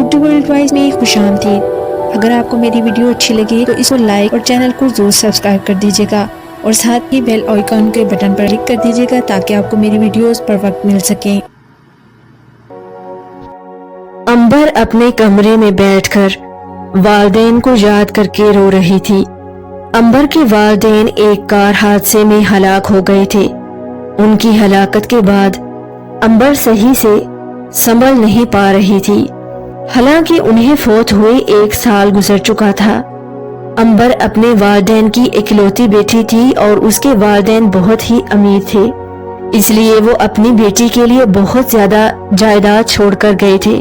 Urdu world wise میں خوشامدید۔ اگر آپ کو میری ویڈیو اچھی لگے تو اس کو لائک اور چینل کو ضرور سبسکرائب کر دیجیے گا اور ساتھ ہی بیل آئیکن کے بٹن پر کلک کر دیجیے گا تاکہ آپ کو میری ویڈیوز پر وقت مل سکیں۔ امبر اپنے کمرے میں بیٹھ کر والدین کو یاد کر کے رو رہی تھی۔ امبر کے والدین ایک کار حادثے میں ہلاک ہو گئے تھے۔ ان کی ہلاکت کے بعد امبر صحیح سے سنبھل نہیں پا رہی تھی، حالانکہ انہیں فوت ہوئے 1 سال گزر چکا تھا۔ امبر اپنے والدین کی اکلوتی بیٹی تھی اور اس کے والدین بہت ہی امیر تھے، اس لیے وہ اپنی بیٹی کے لیے بہت زیادہ جائیداد چھوڑ کر گئے تھے۔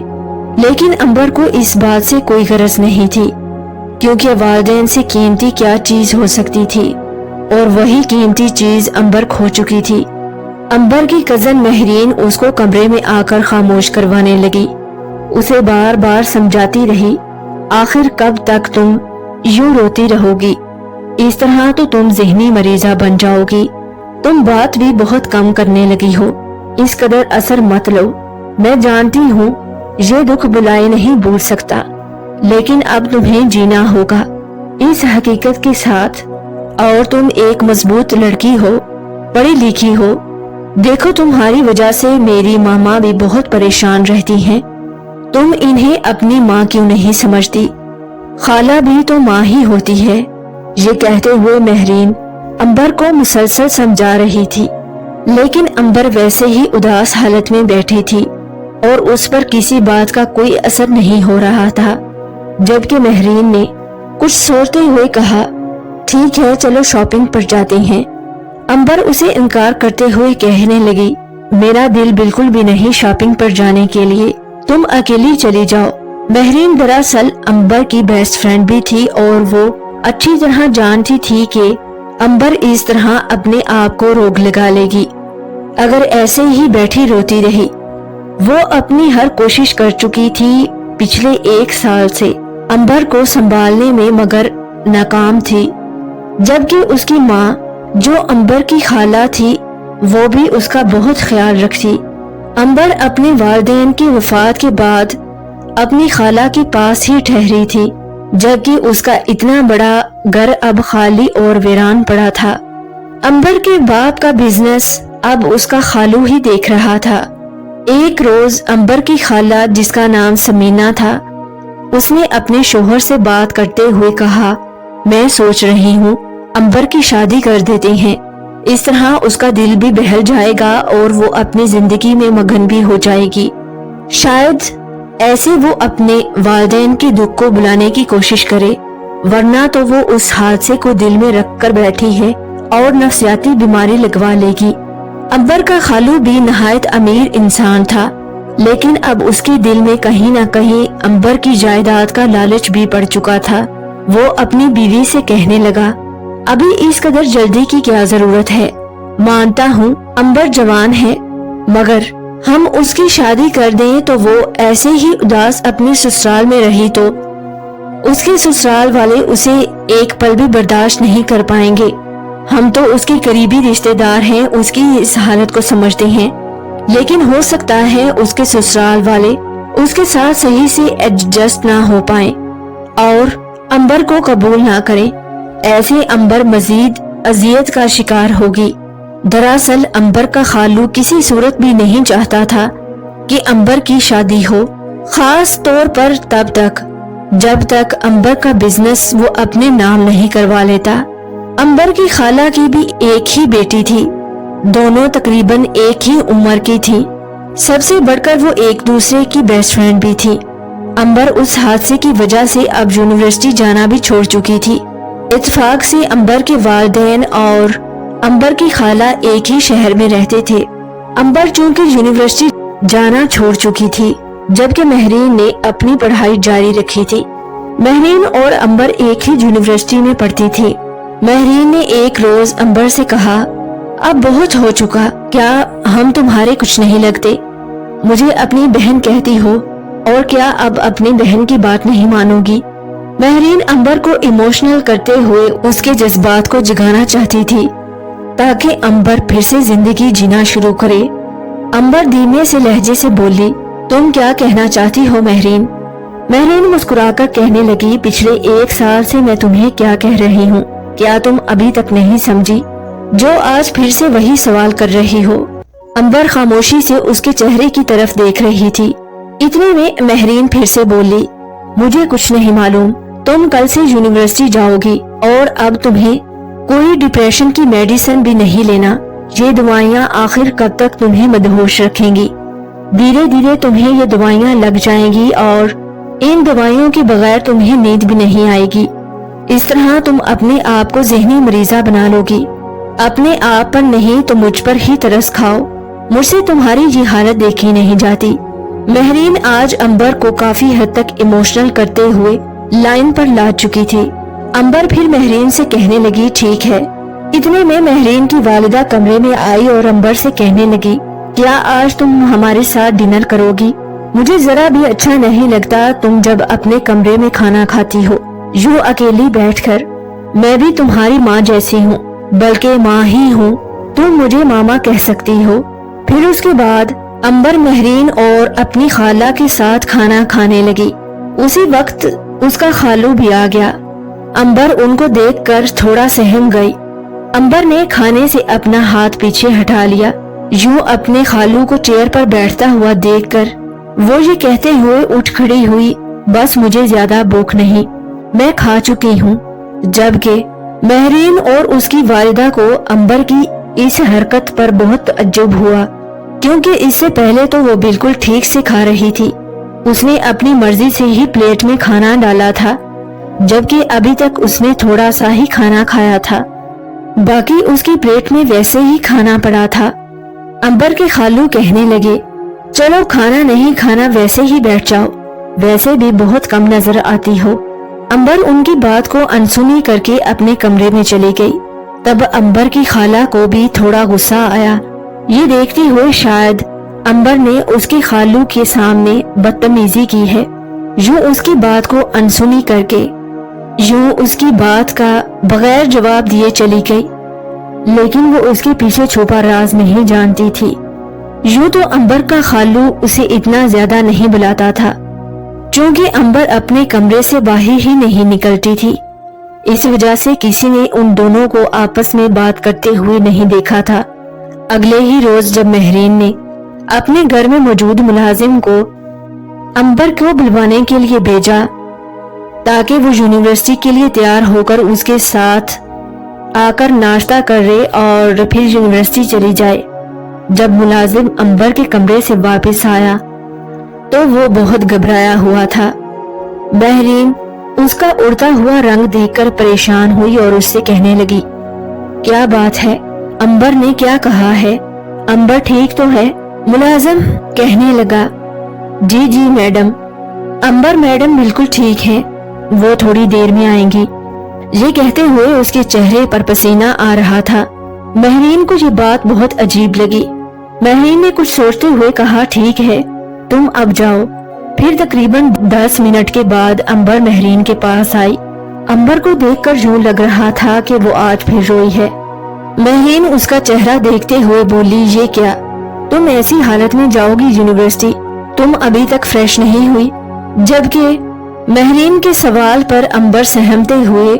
لیکن امبر کو اس بات سے کوئی غرض نہیں تھی، کیونکہ والدین سے قیمتی کیا چیز ہو سکتی تھی، اور وہی قیمتی چیز امبر کھو چکی تھی۔ امبر کی کزن مہرین اس کو کمرے میں آ کر خاموش کروانے لگی، اسے بار بار سمجھاتی رہی، آخر کب تک تم یوں روتی رہو گی؟ اس طرح تو تم ذہنی مریضہ بن جاؤ گی، تم بات بھی بہت کم کرنے لگی ہو، اس قدر اثر مت لو، میں جانتی ہوں یہ دکھ بلائے نہیں بھول سکتا، لیکن اب تمہیں جینا ہوگا اس حقیقت کے ساتھ، اور تم ایک مضبوط لڑکی ہو، پڑھی لکھی ہو، دیکھو تمہاری وجہ سے میری ماما بھی بہت پریشان رہتی ہیں، تم انہیں اپنی ماں کیوں نہیں سمجھتی؟ خالہ بھی تو ماں ہی ہوتی ہے۔ یہ کہتے ہوئے مہرین امبر کو مسلسل سمجھا رہی تھی، لیکن امبر ویسے ہی اداس حالت میں بیٹھی تھی اور اس پر کسی بات کا کوئی اثر نہیں ہو رہا تھا، جبکہ مہرین نے کچھ سوچتے ہوئے کہا، ٹھیک ہے چلو شاپنگ پر جاتے ہیں۔ امبر اسے انکار کرتے ہوئے کہنے لگی، میرا دل بالکل بھی نہیں شاپنگ پر جانے کے لیے، تم اکیلی چلی جاؤ۔ مہرین دراصل امبر کی بیسٹ فرینڈ بھی تھی اور وہ اچھی طرح جانتی تھی کہ امبر اس طرح اپنے آپ کو روک لگا لے گی اگر ایسے ہی بیٹھی روتی رہی۔ وہ اپنی ہر کوشش کر چکی تھی پچھلے 1 سال سے امبر کو سنبھالنے میں، مگر ناکام تھی، جبکہ اس کی ماں جو امبر کی خالہ تھی وہ بھی اس کا بہت خیال رکھتی۔ امبر اپنے والدین کی وفات کے بعد اپنی خالہ کے پاس ہی ٹھہری تھی، جبکہ اس کا اتنا بڑا گھر اب خالی اور ویران پڑا تھا۔ امبر کے باپ کا بزنس اب اس کا خالو ہی دیکھ رہا تھا۔ ایک روز امبر کی خالہ جس کا نام سمینہ تھا، اس نے اپنے شوہر سے بات کرتے ہوئے کہا، میں سوچ رہی ہوں امبر کی شادی کر دیتے ہیں، اس طرح اس کا دل بھی بہل جائے گا اور وہ اپنی زندگی میں مگن بھی ہو جائے گی، شاید ایسے وہ اپنے والدین کے دکھ کو بلانے کی کوشش کرے، ورنہ تو وہ اس حادثے کو دل میں رکھ کر بیٹھی ہے اور نفسیاتی بیماری لگوا لے گی۔ امبر کا خالو بھی نہایت امیر انسان تھا، لیکن اب اس کے دل میں کہیں نہ کہیں امبر کی جائیداد کا لالچ بھی پڑ چکا تھا۔ وہ اپنی بیوی سے کہنے لگا، ابھی اس قدر جلدی کی کیا ضرورت ہے؟ مانتا ہوں امبر جوان ہے، مگر ہم اس کی شادی کر دیں تو وہ ایسے ہی اداس اپنے سسرال میں رہی تو اس کے سسرال والے اسے ایک پل بھی برداشت نہیں کر پائیں گے۔ ہم تو اس کے قریبی رشتہ دار ہیں، اس کی اس حالت کو سمجھتے ہیں، لیکن ہو سکتا ہے اس کے سسرال والے اس کے ساتھ صحیح سے ایڈجسٹ نہ ہو پائیں اور امبر کو قبول نہ کریں، ایسے امبر مزید اذیت کا شکار ہوگی۔ دراصل امبر کا خالو کسی صورت بھی نہیں چاہتا تھا کہ امبر کی شادی ہو، خاص طور پر تب تک جب تک امبر کا بزنس وہ اپنے نام نہیں کروا لیتا۔ امبر کی خالہ کی بھی ایک ہی بیٹی تھی، دونوں تقریباً ایک ہی عمر کی تھی، سب سے بڑھ کر وہ ایک دوسرے کی بیسٹ فرینڈ بھی تھی۔ امبر اس حادثے کی وجہ سے اب یونیورسٹی جانا بھی چھوڑ چکی تھی۔ اتفاق سے امبر کے والدین اور امبر کی خالہ ایک ہی شہر میں رہتے تھے۔ امبر چونکہ یونیورسٹی جانا چھوڑ چکی تھی، جبکہ مہرین نے اپنی پڑھائی جاری رکھی تھی۔ مہرین اور امبر ایک ہی یونیورسٹی میں پڑھتی تھی۔ مہرین نے ایک روز امبر سے کہا، اب بہت ہو چکا، کیا ہم تمہارے کچھ نہیں لگتے؟ مجھے اپنی بہن کہتی ہو اور کیا اب اپنی بہن کی بات نہیں مانو گی؟ مہرین امبر کو ایموشنل کرتے ہوئے اس کے جذبات کو جگانا چاہتی تھی تاکہ امبر پھر سے زندگی جینا شروع کرے۔ امبر دھیمے سے لہجے سے بولی، تم کیا کہنا چاہتی ہو مہرین؟ महरीन मुस्कुराकर कहने लगी, पिछले 1 साल से मैं तुम्हें क्या कह रही हूँ, क्या तुम अभी तक नहीं समझी, जो आज फिर से वही सवाल कर रही हो। अंबर खामोशी से उसके चेहरे की तरफ देख रही थी। इतने में महरीन फिर से बोली, मुझे कुछ नहीं मालूम, तुम कल से यूनिवर्सिटी जाओगी और अब तुम्हें कोई डिप्रेशन की मेडिसिन भी नहीं लेना। ये दवाइयाँ आखिर कब तक तुम्हें मदहोश रखेंगी। धीरे धीरे तुम्हें ये दवाइयाँ लग जाएंगी और इन दवाइयों के बगैर तुम्हें नींद भी नहीं आएगी। इस तरह तुम अपने आप को ज़हनी मरीजा बना लोगी। अपने आप पर नहीं तो मुझ पर ही तरस खाओ, मुझसे तुम्हारी ये हालत देखी नहीं जाती। महरीन आज अंबर को काफी हद तक इमोशनल करते हुए लाइन पर ला चुकी थी। अंबर फिर महरीन से कहने लगी, ठीक है। इतने में महरीन की वालिदा कमरे में आई और अंबर से कहने लगी, क्या आज तुम हमारे साथ डिनर करोगी? मुझे जरा भी अच्छा नहीं लगता तुम जब अपने कमरे में खाना खाती हो यूं अकेली बैठकर। मैं भी तुम्हारी माँ जैसी हूँ, बल्कि माँ ही हूँ, तुम मुझे मामा कह सकती हो। फिर उसके बाद अंबर महरीन और अपनी खाला के साथ खाना खाने लगी। उसी वक्त उसका खालू भी आ गया। अंबर उनको देखकर थोड़ा सहम गई। अंबर ने खाने से अपना हाथ पीछे हटा लिया। यूं अपने खालू को चेयर पर बैठता हुआ देखकर वो ये कहते हुए उठ खड़ी हुई, बस मुझे ज्यादा भूख नहीं, मैं खा चुकी हूँ। जबकि महरीन और उसकी वालिदा को अंबर की इस हरकत पर बहुत तअज्जुब हुआ, क्योंकि इससे पहले तो वो बिल्कुल ठीक से खा रही थी। उसने अपनी मर्जी से ही प्लेट में खाना डाला था, जबकि अभी तक उसने थोड़ा सा ही खाना खाया था, बाकी उसकी प्लेट में वैसे ही खाना पड़ा था। अंबर के खालू कहने लगे, चलो खाना नहीं खाना वैसे ही बैठ जाओ, वैसे भी बहुत कम नजर आती हो। अंबर उनकी बात को अनसुनी करके अपने कमरे में चली गई। तब अंबर की खाला को भी थोड़ा गुस्सा आया, ये देखते हुए शायद अंबर ने उसके खालू के सामने बदतमीजी की है। यूं उसकी बात को अनसुनी करके यूं उसकी बात का बगैर जवाब दिए चली गई, लेकिन वो उसके पीछे छुपा राज नहीं जानती थी। यूं तो अंबर का खालू उसे इतना ज्यादा नहीं बुलाता था, क्योंकि अंबर अपने कमरे से बाहर ही नहीं निकलती थी। इस वजह से किसी ने उन दोनों को आपस में बात करते हुए नहीं देखा था। अगले ही रोज जब महरीन ने अपने घर में मौजूद मुलाजिम को अंबर को बुलवाने के लिए भेजा ताकि वो यूनिवर्सिटी के लिए तैयार होकर उसके साथ आकर नाश्ता करे और फिर यूनिवर्सिटी चली जाए, जब मुलाजिम अंबर के कमरे से वापस आया तो वो बहुत घबराया हुआ था। महरीन उसका उड़ता हुआ रंग देखकर परेशान हुई और उससे कहने लगी, क्या बात है, अंबर ने क्या कहा है? अंबर ठीक तो है? मुलाजिम कहने लगा, जी जी मैडम, अंबर मैडम बिल्कुल ठीक है, वो थोड़ी देर में आएंगी। ये कहते हुए उसके चेहरे पर पसीना आ रहा था। महरीन को ये बात बहुत अजीब लगी। महरीन ने कुछ सोचते हुए कहा, ठीक है, तुम अब जाओ। फिर तकरीबन 10 मिनट के बाद अंबर महरीन के पास आई। अंबर को देखकर यूं लग रहा था कि वो आज फिर रोई है। महरीन उसका चेहरा देखते हुए बोली, ये क्या, तुम ऐसी हालत में जाओगी यूनिवर्सिटी? तुम अभी तक फ्रेश नहीं हुई? जबकि महरीन के सवाल पर अंबर सहमते हुए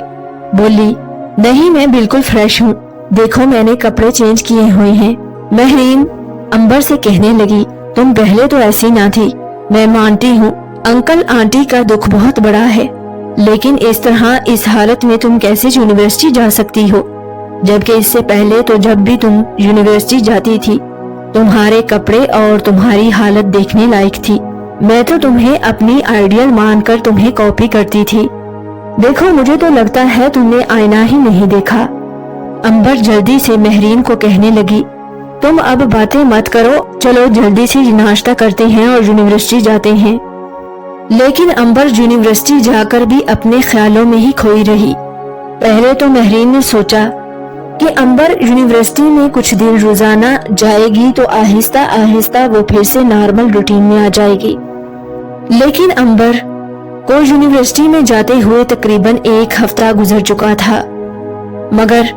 बोली, नहीं मैं बिल्कुल फ्रेश हूँ, देखो मैंने कपड़े चेंज किए हुए हैं। महरीन अंबर से कहने लगी, तुम पहले तो ऐसी ना थी, मैं मानती हूँ अंकल आंटी का दुख बहुत बड़ा है, लेकिन इस तरह इस हालत में तुम कैसे यूनिवर्सिटी जा सकती हो? जबकि इससे पहले तो जब भी तुम यूनिवर्सिटी जाती थी तुम्हारे कपड़े और तुम्हारी हालत देखने लायक थी। मैं तो तुम्हें अपनी आइडियल मानकर तुम्हें कॉपी करती थी। देखो मुझे तो लगता है तुमने आईना ही नहीं देखा। अंबर जल्दी से महरीन को कहने लगी, तुम अब बातें मत करो, चलो जल्दी से नाश्ता करते हैं और यूनिवर्सिटी जाते हैं। लेकिन अंबर यूनिवर्सिटी जाकर भी अपने ख्यालों में ही खोई रही। पहले तो महरीन ने सोचा कि अंबर यूनिवर्सिटी में कुछ दिन रोजाना जाएगी तो आहिस्ता आहिस्ता वो फिर से नॉर्मल रूटीन में आ जाएगी। लेकिन अंबर को यूनिवर्सिटी में जाते हुए तकरीबन 1 हफ्ता गुजर चुका था, मगर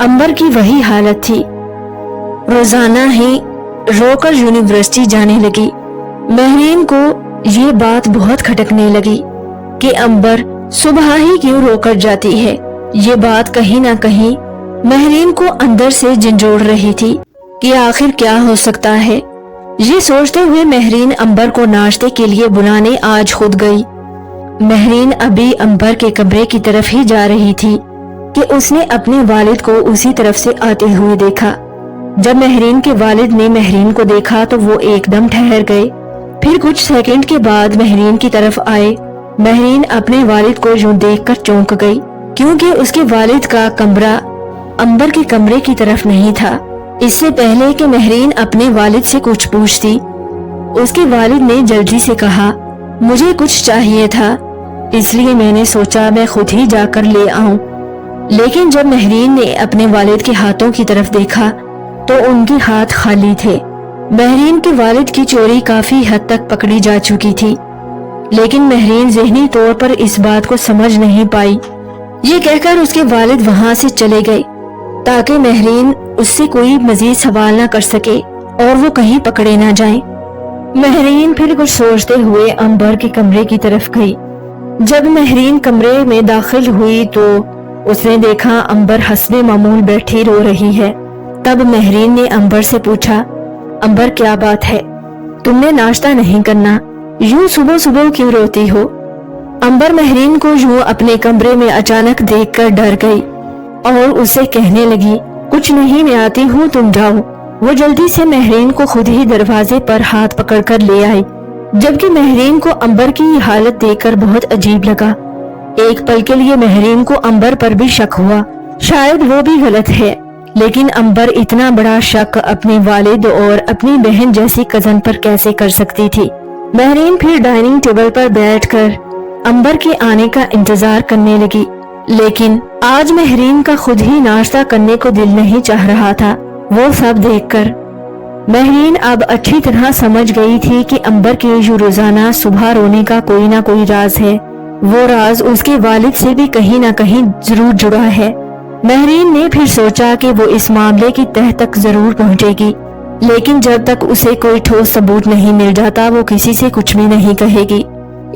अंबर की वही हालत थी, रोजाना ही रोकर यूनिवर्सिटी जाने लगी। महरीन को یہ بات بہت کھٹکنے لگی کہ امبر صبح ہی کیوں رو کر جاتی ہے۔ یہ بات کہیں نہ کہیں مہرین کو اندر سے جھنجھوڑ رہی تھی کہ آخر کیا ہو سکتا ہے۔ یہ سوچتے ہوئے مہرین امبر کو ناشتے کے لیے بلانے آج خود گئی۔ مہرین ابھی امبر کے کمرے کی طرف ہی جا رہی تھی کہ اس نے اپنے والد کو اسی طرف سے آتے ہوئے دیکھا۔ جب مہرین کے والد نے مہرین کو دیکھا تو وہ ایک دم ٹھہر گئے، پھر کچھ سیکنڈ کے بعد مہرین کی طرف آئے۔ مہرین اپنے والد کو یوں دیکھ کر چونک گئی، کیونکہ اس کے والد کا کمرہ امبر کے کمرے کی طرف نہیں تھا۔ اس سے پہلے کہ مہرین اپنے والد سے کچھ پوچھتی، اس کے والد نے جلدی سے کہا، مجھے کچھ چاہیے تھا، اس لیے میں نے سوچا میں خود ہی جا کر لے آؤں۔ لیکن جب مہرین نے اپنے والد کے ہاتھوں کی طرف دیکھا تو ان کے ہاتھ خالی تھے۔ مہرین کے والد کی چوری کافی حد تک پکڑی جا چکی تھی، لیکن مہرین ذہنی طور پر اس بات کو سمجھ نہیں پائی۔ یہ کہہ کر اس کے والد وہاں سے چلے گئے تاکہ مہرین اس سے کوئی مزید سوال نہ کر سکے اور وہ کہیں پکڑے نہ جائیں۔ مہرین پھر کچھ سوچتے ہوئے امبر کے کمرے کی طرف گئی۔ جب مہرین کمرے میں داخل ہوئی تو اس نے دیکھا امبر حسب معمول بیٹھی رو رہی ہے۔ تب مہرین نے امبر سے پوچھا، امبر کیا بات ہے؟ تم نے ناشتہ نہیں کرنا، یوں صبح صبح کیوں روتی ہو؟ امبر مہرین کو یوں اپنے کمرے میں اچانک دیکھ کر ڈر گئی اور اسے کہنے لگی، کچھ نہیں میں آتی ہوں، تم جاؤ۔ وہ جلدی سے مہرین کو خود ہی دروازے پر ہاتھ پکڑ کر لے آئی، جبکہ مہرین کو امبر کی یہ حالت دیکھ کر بہت عجیب لگا۔ ایک پل کے لیے مہرین کو امبر پر بھی شک ہوا، شاید وہ بھی غلط ہے، لیکن امبر اتنا بڑا شک اپنے والد اور اپنی بہن جیسی کزن پر کیسے کر سکتی تھی؟ مہرین پھر ڈائننگ ٹیبل پر بیٹھ کر امبر کے آنے کا انتظار کرنے لگی، لیکن آج مہرین کا خود ہی ناشتہ کرنے کو دل نہیں چاہ رہا تھا۔ وہ سب دیکھ کر مہرین اب اچھی طرح سمجھ گئی تھی کہ امبر کے یوں روزانہ صبح رونے کا کوئی نہ کوئی راز ہے۔ وہ راز اس کے والد سے بھی کہیں نہ کہیں ضرور جڑا ہے۔ مہرین نے پھر سوچا کہ وہ اس معاملے کی تہ تک ضرور پہنچے گی، لیکن جب تک اسے کوئی ٹھوس ثبوت نہیں مل جاتا وہ کسی سے کچھ بھی نہیں کہے گی۔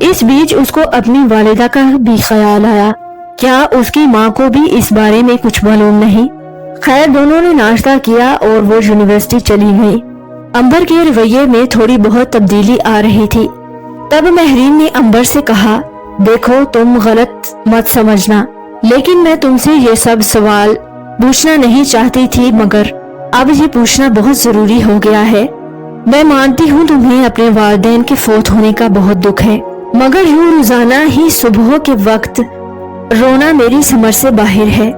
اس بیچ اس کو اپنی والدہ کا بھی خیال آیا، کیا اس کی ماں کو بھی اس بارے میں کچھ معلوم نہیں؟ خیر دونوں نے ناشتہ کیا اور وہ یونیورسٹی چلی گئی۔ امبر کے رویے میں تھوڑی بہت تبدیلی آ رہی تھی۔ تب مہرین نے امبر سے کہا، دیکھو تم غلط مت سمجھنا، لیکن میں تم سے یہ سب سوال پوچھنا نہیں چاہتی تھی، مگر اب یہ پوچھنا بہت ضروری ہو گیا ہے۔ میں مانتی ہوں تمہیں اپنے والدین کے فوت ہونے کا بہت دکھ ہے، مگر یوں روزانہ ہی صبح کے وقت رونا میری سمجھ سے باہر ہے۔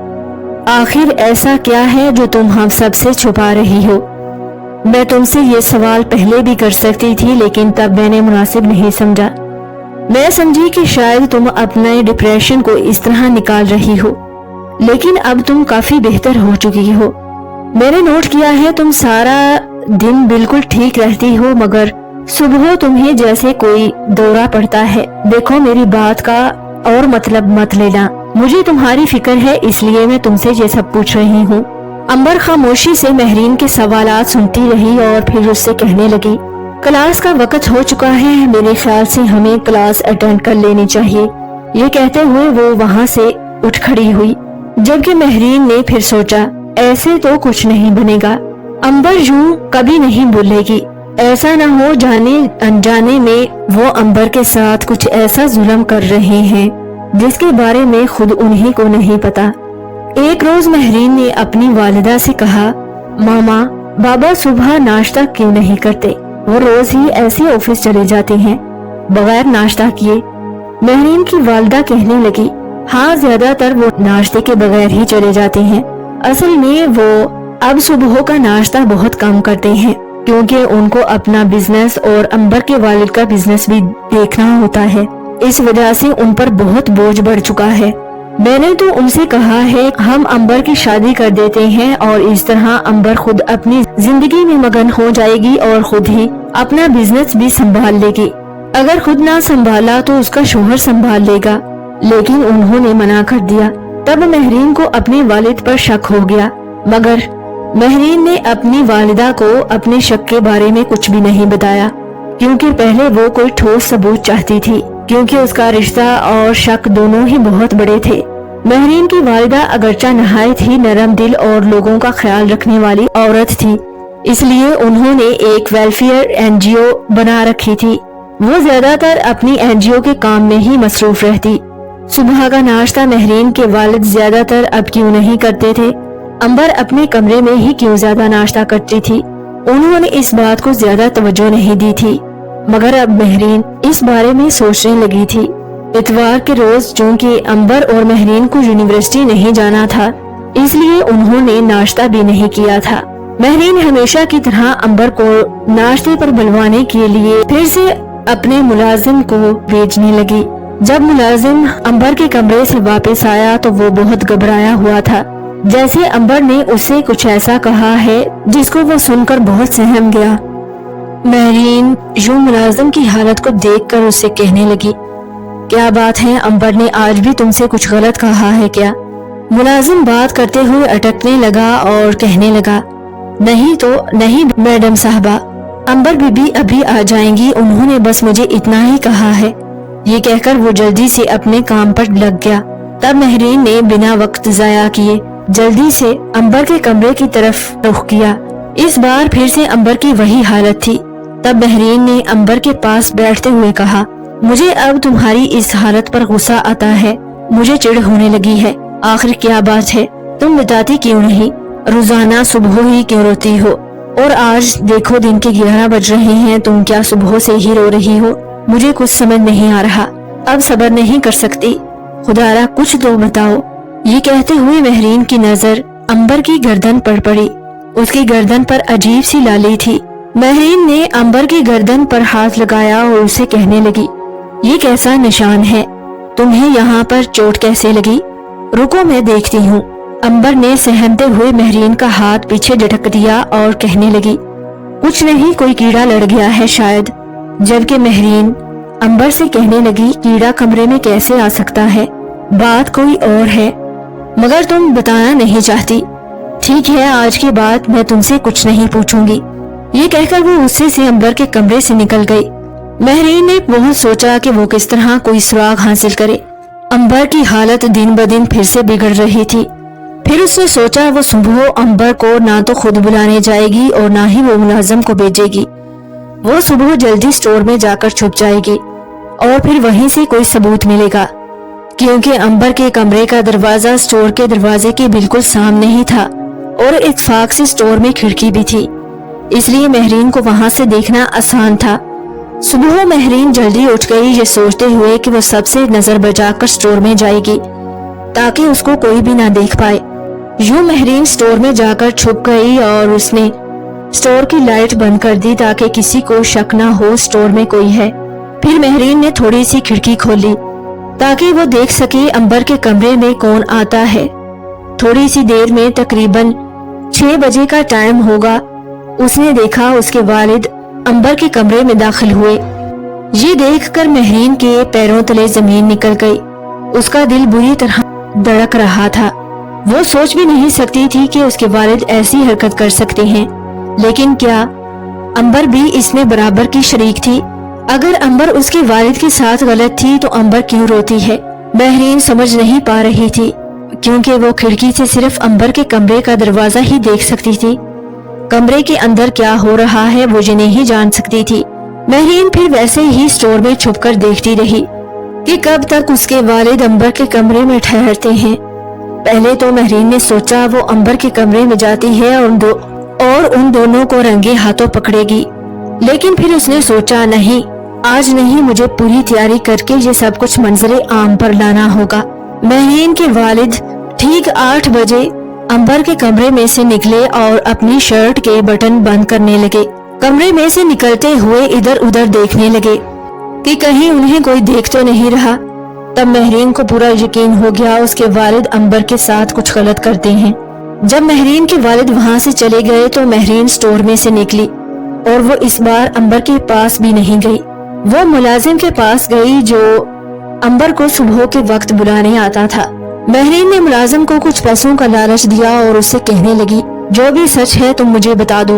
آخر ایسا کیا ہے جو تم ہم سب سے چھپا رہی ہو؟ میں تم سے یہ سوال پہلے بھی کر سکتی تھی، لیکن تب میں نے مناسب نہیں سمجھا۔ میں سمجھی کہ شاید تم اپنے ڈپریشن کو اس طرح نکال رہی ہو، لیکن اب تم کافی بہتر ہو چکی ہو۔ میں نے نوٹ کیا ہے تم سارا دن بالکل ٹھیک رہتی ہو، مگر صبح تمہیں جیسے کوئی دورہ پڑتا ہے۔ دیکھو میری بات کا اور مطلب مت لینا، مجھے تمہاری فکر ہے اس لیے میں تم سے یہ سب پوچھ رہی ہوں۔ امبر خاموشی سے مہرین کے سوالات سنتی رہی اور پھر اس سے کہنے لگی، کلاس کا وقت ہو چکا ہے، میرے خیال سے ہمیں کلاس اٹینڈ کر لینی چاہیے۔ یہ کہتے ہوئے وہ وہاں سے اٹھ کھڑی ہوئی، جبکہ مہرین نے پھر سوچا ایسے تو کچھ نہیں بنے گا، امبر یوں کبھی نہیں بولے گی، ایسا نہ ہو جانے انجانے میں وہ امبر کے ساتھ کچھ ایسا ظلم کر رہے ہیں جس کے بارے میں خود انہی کو نہیں پتا۔ ایک روز مہرین نے اپنی والدہ سے کہا، ماما بابا صبح ناشتہ کیوں نہیں کرتے؟ وہ روز ہی ایسے آفس چلے جاتے ہیں بغیر ناشتہ کیے۔ مہرین کی والدہ کہنے لگی، ہاں زیادہ تر وہ ناشتے کے بغیر ہی چلے جاتے ہیں، اصل میں وہ اب صبح کا ناشتہ بہت کم کرتے ہیں کیونکہ ان کو اپنا بزنس اور امبر کے والد کا بزنس بھی دیکھنا ہوتا ہے، اس وجہ سے ان پر بہت بوجھ بڑھ چکا ہے۔ میں نے تو ان سے کہا ہے ہم امبر کی شادی کر دیتے ہیں اور اس طرح امبر خود اپنی زندگی میں مگن ہو جائے گی اور خود ہی اپنا بزنس بھی سنبھال لے گی۔ اگر خود نہ سنبھالا تو اس کا شوہر سنبھال لے گا، لیکن انہوں نے منع کر دیا۔ تب مہرین کو اپنے والد پر شک ہو گیا، مگر مہرین نے اپنی والدہ کو اپنے شک کے بارے میں کچھ بھی نہیں بتایا۔ क्योंकि पहले वो कोई ठोस सबूत चाहती थी, क्योंकि उसका रिश्ता और शक दोनों ही बहुत बड़े थे। महरीन की वालिदा अगरचा नहायत ही नरम दिल और लोगों का ख्याल रखने वाली औरत थी, इसलिए उन्होंने एक वेलफेयर एनजीओ बना रखी थी। वो ज्यादातर अपनी एनजीओ के काम में ही मसरूफ रहती। सुबह का नाश्ता महरीन के वालिद ज्यादातर अब क्यों नहीं करते थे, अंबर अपने कमरे में ही क्यों ज्यादा नाश्ता करती थी, उन्होंने इस बात को ज्यादा तवज्जो नहीं दी थी। मगर अब महरीन इस बारे में सोचने लगी थी। इतवार के रोज चूंकि अंबर और महरीन को यूनिवर्सिटी नहीं जाना था, इसलिए उन्होंने नाश्ता भी नहीं किया था। महरीन हमेशा की तरह अंबर को नाश्ते पर बुलवाने के लिए फिर से अपने मुलाजिम को भेजने लगी। जब मुलाजिम अंबर के कमरे से वापस आया तो वो बहुत घबराया हुआ था, जैसे अंबर ने उससे कुछ ऐसा कहा है जिसको वो सुनकर बहुत सहम गया। महरीन यूं मुलाजिम की हालत को देखकर उससे कहने लगी, क्या बात है, अंबर ने आज भी तुमसे कुछ गलत कहा है क्या? मुलाजिम बात करते हुए अटकने लगा और कहने लगा, नहीं तो नहीं मैडम साहबा, अंबर बीबी अभी आ जाएंगी, उन्होंने बस मुझे इतना ही कहा है। ये कहकर वो जल्दी से अपने काम पर लग गया। तब महरीन ने बिना वक्त जाया किए जल्दी से अंबर के कमरे की तरफ रुख किया। इस बार फिर से अंबर की वही हालत थी। तब महरीन ने अंबर के पास बैठते हुए कहा, मुझे अब तुम्हारी इस हालत पर गुस्सा आता है, मुझे चिढ़ होने लगी है। आखिर क्या बात है, तुम बताती क्यों नहीं? रोजाना सुबह ही क्यों रोती हो? और आज देखो दिन के 11 बज रहे हैं, तुम क्या सुबह से ही रो रही हो? मुझे कुछ समझ नहीं आ रहा, अब सब्र नहीं कर सकती, खुदारा कुछ तो बताओ। ये कहते हुए महरीन की नजर अंबर की गर्दन पर पड़ी। उसकी गर्दन पर अजीब सी लाली थी। महरीन ने अंबर की गर्दन पर हाथ लगाया और उसे कहने लगी, ये कैसा निशान है? तुम्हें यहाँ पर चोट कैसे लगी? रुको मैं देखती हूँ। अंबर ने सहमते हुए महरीन का हाथ पीछे झटक दिया और कहने लगी, कुछ नहीं, कोई कीड़ा लड़ गया है शायद। जबकि महरीन अंबर से कहने लगी, कीड़ा कमरे में कैसे आ सकता है? बात कोई और है, मगर तुम बताना नहीं चाहती। ठीक है, आज के बाद मैं तुमसे कुछ नहीं पूछूंगी। ये कहकर वो गुस्से से अंबर के कमरे से निकल गई। महरीन ने बहुत सोचा कि वो किस तरह कोई सुराग हासिल करे। अंबर की हालत दिन ब दिन फिर से बिगड़ रही थी। फिर उसने सोचा वो सुबह अंबर को ना तो खुद बुलाने जाएगी और ना ही वो मुलाजिम को भेजेगी। वो सुबह जल्दी स्टोर में जाकर छुप जाएगी और फिर वहीं से कोई सबूत मिलेगा, क्योंकि अंबर के कमरे का दरवाजा स्टोर के दरवाजे के बिल्कुल सामने ही था और इत्तेफाक से स्टोर में खिड़की भी थी, इसलिए महरीन को वहां से देखना आसान था। सुबह महरीन जल्दी उठ गई, ये सोचते हुए कि वो सबसे नजर बचाकर स्टोर में जाएगी ताकि उसको कोई भी ना देख पाए। यूं महरीन स्टोर में जाकर छुप गई और उसने स्टोर की लाइट बंद कर दी ताकि किसी को शक ना हो स्टोर में कोई है। फिर महरीन ने थोड़ी सी खिड़की खोली ताकि वो देख सके अंबर के कमरे में कौन आता है। थोड़ी सी देर में तकरीबन 6 बजे का टाइम होगा, उसने देखा उसके वालिद अंबर के कमरे में दाखिल हुए। ये देखकर महरीन के पैरों तले जमीन निकल गई। उसका दिल बुरी तरह धड़क रहा था। वो सोच भी नहीं सकती थी कि उसके वालिद ऐसी हरकत कर सकते हैं, लेकिन क्या अंबर भी इसमें बराबर की शरीक थी? अगर अंबर उसके वालिद के साथ गलत थी तो अंबर क्यों रोती है? महरीन समझ नहीं पा रही थी, क्योंकि वो खिड़की से सिर्फ अंबर के कमरे का दरवाजा ही देख सकती थी। कमरे के अंदर क्या हो रहा है वो ये नहीं जान सकती थी। महरीन फिर वैसे ही स्टोर में छुपकर देखती रही कि कब तक उसके वालिद अंबर के कमरे में ठहरते हैं। पहले तो महरीन ने सोचा वो अंबर के कमरे में जाती है और उन दोनों को रंगे हाथों पकड़ेगी, लेकिन फिर उसने सोचा नहीं, आज नहीं, मुझे पूरी तैयारी करके ये सब कुछ मंजरे आम पर लाना होगा। महरीन के वालिद ठीक 8 बजे अंबर के कमरे में से निकले और अपनी शर्ट के बटन बंद करने लगे। कमरे में से निकलते हुए इधर उधर देखने लगे कि कहीं उन्हें कोई देख तो नहीं रहा। तब महरीन को पूरा यकीन हो गया उसके वालिद अंबर के साथ कुछ गलत करते हैं। जब महरीन के वालिद वहां से चले गए तो महरीन स्टोर में से निकली और वो इस बार अंबर के पास भी नहीं गई। वो मुलाजिम के पास गई जो अंबर को सुबह के वक्त बुलाने आता था। महरीन ने मुलाजिम को कुछ पैसों का लालच दिया और उससे कहने लगी, जो भी सच है तुम मुझे बता दो,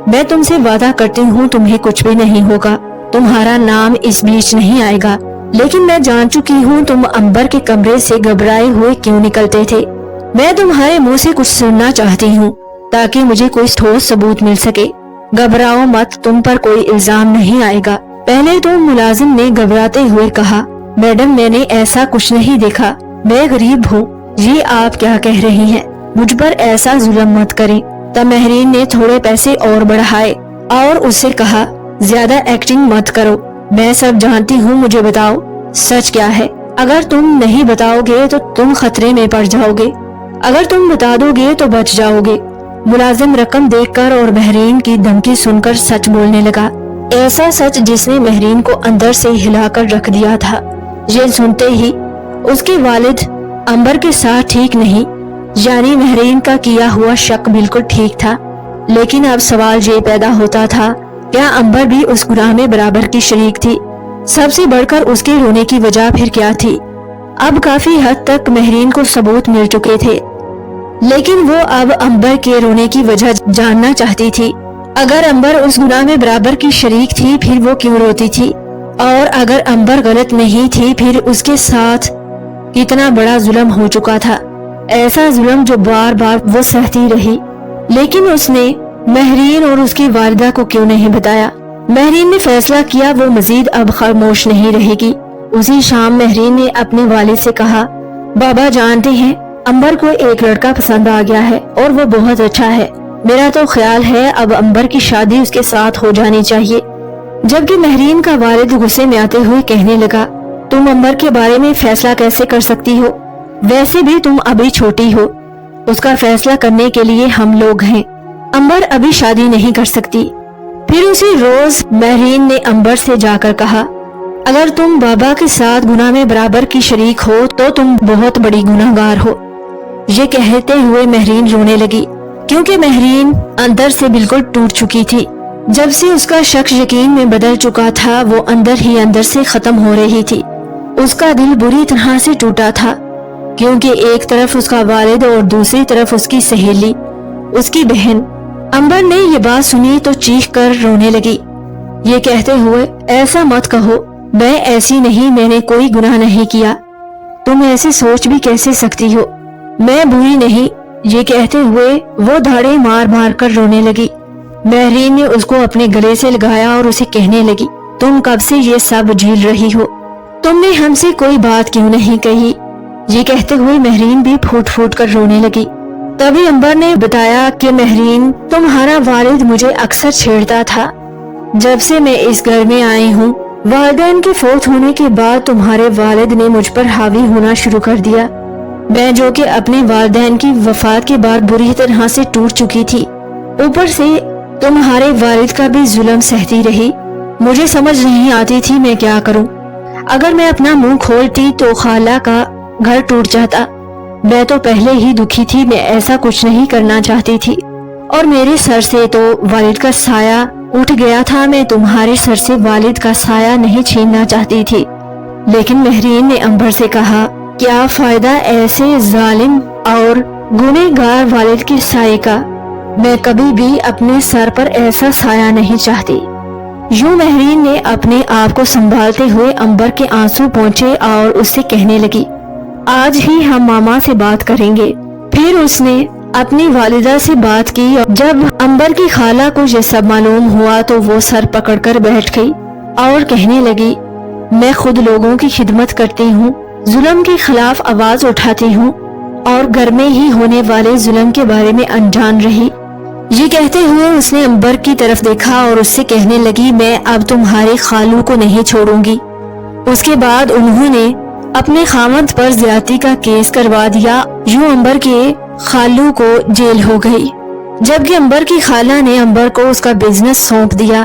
मैं तुमसे वादा करती हूँ तुम्हें कुछ भी नहीं होगा, तुम्हारा नाम इस बीच नहीं आएगा। लेकिन मैं जान चुकी हूँ तुम अंबर के कमरे से घबराए हुए क्यों निकलते थे। मैं तुम्हारे मुंह से कुछ सुनना चाहती हूँ ताकि मुझे कोई ठोस सबूत मिल सके। घबराओ मत, तुम पर कोई इल्जाम नहीं आएगा। पहले तो मुलाजिम ने घबराते हुए कहा, मैडम मैंने ऐसा कुछ नहीं देखा, मैं गरीब हूँ। ये आप क्या कह रही हैं? मुझ पर ऐसा जुल्म मत करें। तब महरीन ने थोड़े पैसे और बढ़ाए और उससे कहा, ज्यादा एक्टिंग मत करो, मैं सब जानती हूँ, मुझे बताओ सच क्या है। अगर तुम नहीं बताओगे तो तुम खतरे में पड़ जाओगे, अगर तुम बता दोगे तो बच जाओगे। मुलाजिम रकम देखकर और महरीन की धमकी सुनकर सच बोलने लगा, ऐसा सच जिसने महरीन को अंदर से हिलाकर रख दिया था। ये सुनते ही उसके वालिद अंबर के साथ ठीक नहीं, यानी महरीन का किया हुआ शक बिल्कुल ठीक था। लेकिन अब सवाल ये पैदा होता था, क्या अंबर भी उस गुनाह में बराबर की शरीक थी? सबसे बढ़कर उसके रोने की वजह फिर क्या थी? अब काफी हद तक महरीन को सबूत मिल चुके थे, लेकिन वो अब अंबर के रोने की वजह जानना चाहती थी। अगर अंबर उस गुनाह में बराबर की शरीक थी फिर वो क्यों रोती थी? और अगर अंबर गलत नहीं थी फिर उसके साथ कितना बड़ा जुल्म हो चुका था, ऐसा जुल्म जो बार बार वो सहती रही। लेकिन उसने महरीन और उसकी वालिदा को क्यों नहीं बताया? महरीन ने फैसला किया वो मजीद अब खामोश नहीं रहेगी। उसी शाम महरीन ने अपने वालिद से कहा, बाबा जानते हैं अंबर को एक लड़का पसंद आ गया है और वो बहुत अच्छा है। मेरा तो ख्याल है अब अंबर की शादी उसके साथ हो जानी चाहिए। जबकि महरीन का वालिद गुस्से में आते हुए कहने लगा, तुम अंबर के बारे में फैसला कैसे कर सकती हो? वैसे भी तुम अभी छोटी हो, उसका फैसला करने के लिए हम लोग हैं। अंबर अभी शादी नहीं कर सकती। फिर उसी रोज महरीन ने अंबर से जाकर कहा, अगर तुम बाबा के साथ गुनाह में बराबर की शरीक हो तो तुम बहुत बड़ी गुनाहगार हो। ये कहते हुए महरीन रोने लगी, क्योंकि महरीन अंदर से बिल्कुल टूट चुकी थी। जब से उसका शक यकीन में बदल चुका था वो अंदर ही अंदर से खत्म हो रही थी। उसका दिल बुरी तरह से टूटा था, क्योंकि एक तरफ उसका वालिद और दूसरी तरफ उसकी सहेली, उसकी बहन। अंबर ने ये बात सुनी तो चीख कर रोने लगी, ये कहते हुए, ऐसा मत कहो, मैं ऐसी नहीं, मैंने कोई गुनाह नहीं किया। तुम ऐसे सोच भी कैसे सकती हो? मैं बुरी नहीं। ये कहते हुए वो धाड़े मार मार कर रोने लगी। महरीन ने उसको अपने गले से लगाया और उसे कहने लगी, तुम कब से ये सब झेल रही हो? तुमने हमसे कोई बात क्यों नहीं कही? ये कहते हुए महरीन भी फूट फूट कर रोने लगी। तभी अंबर ने बताया कि महरीन, तुम्हारा वालिद मुझे अक्सर छेड़ता था। जब से मैं इस घर में आई हूँ, वालिदैन के फौत होने के बाद तुम्हारे वालिद ने मुझ पर हावी होना शुरू कर दिया। मैं जो कि अपने वालिदैन की वफात के बाद बुरी तरह से टूट चुकी थी, ऊपर से तुम्हारे वालिद का भी जुल्म सहती रही। मुझे समझ नहीं आती थी मैं क्या करूं। अगर मैं अपना मुंह खोलती तो खाला का घर टूट जाता। मैं तो पहले ही दुखी थी, मैं ऐसा कुछ नहीं करना चाहती थी। और मेरे सर से तो वालिद का साया उठ गया था। मैं तुम्हारे सर से वालिद का साया नहीं छीनना चाहती थी। लेकिन महरीन ने अंबर से कहा, क्या फायदा ऐसे जालिम और गुनहगार वालिद के साये का? मैं कभी भी अपने सर पर ऐसा साया नहीं चाहती। यूं महरीन ने अपने आप को संभालते हुए अंबर के आंसू पहुंचे और उससे कहने लगी, आज ही हम मामा से बात करेंगे। फिर उसने अपनी वालिदा से बात की। जब अंबर की खाला को ये सब मालूम हुआ तो वो सर पकड़कर बैठ गई और कहने लगी, मैं खुद लोगों की खिदमत करती हूँ, जुल्म के खिलाफ आवाज उठाती हूँ और घर में ही होने वाले जुल्म के बारे में अनजान रही। ये कहते हुए उसने अंबर की तरफ देखा और उससे कहने लगी, मैं अब तुम्हारे खालू को नहीं छोड़ूंगी। उसके बाद उन्होंने अपने खामद पर ज्यादती का केस करवा दिया। यूं अंबर के खालू को जेल हो गई, जबकि अंबर की खाला ने अंबर को उसका बिजनेस सौंप दिया।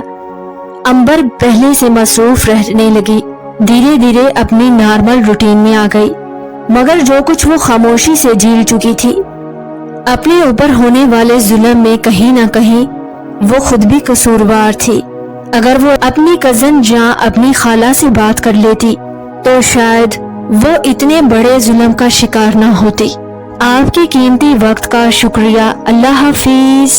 अंबर पहले से मसरूफ रहने लगी, धीरे धीरे अपनी नॉर्मल रूटीन में आ गई। मगर जो कुछ वो खामोशी से झेल चुकी थी, अपने ऊपर होने वाले जुल्म में कहीं ना कहीं वो खुद भी कसूरवार थी। अगर वो अपनी कजन या अपनी खाला से बात कर लेती तो शायद वो इतने बड़े जुल्म का शिकार ना होती। आपके कीमती वक्त का शुक्रिया। अल्लाह हाफिज।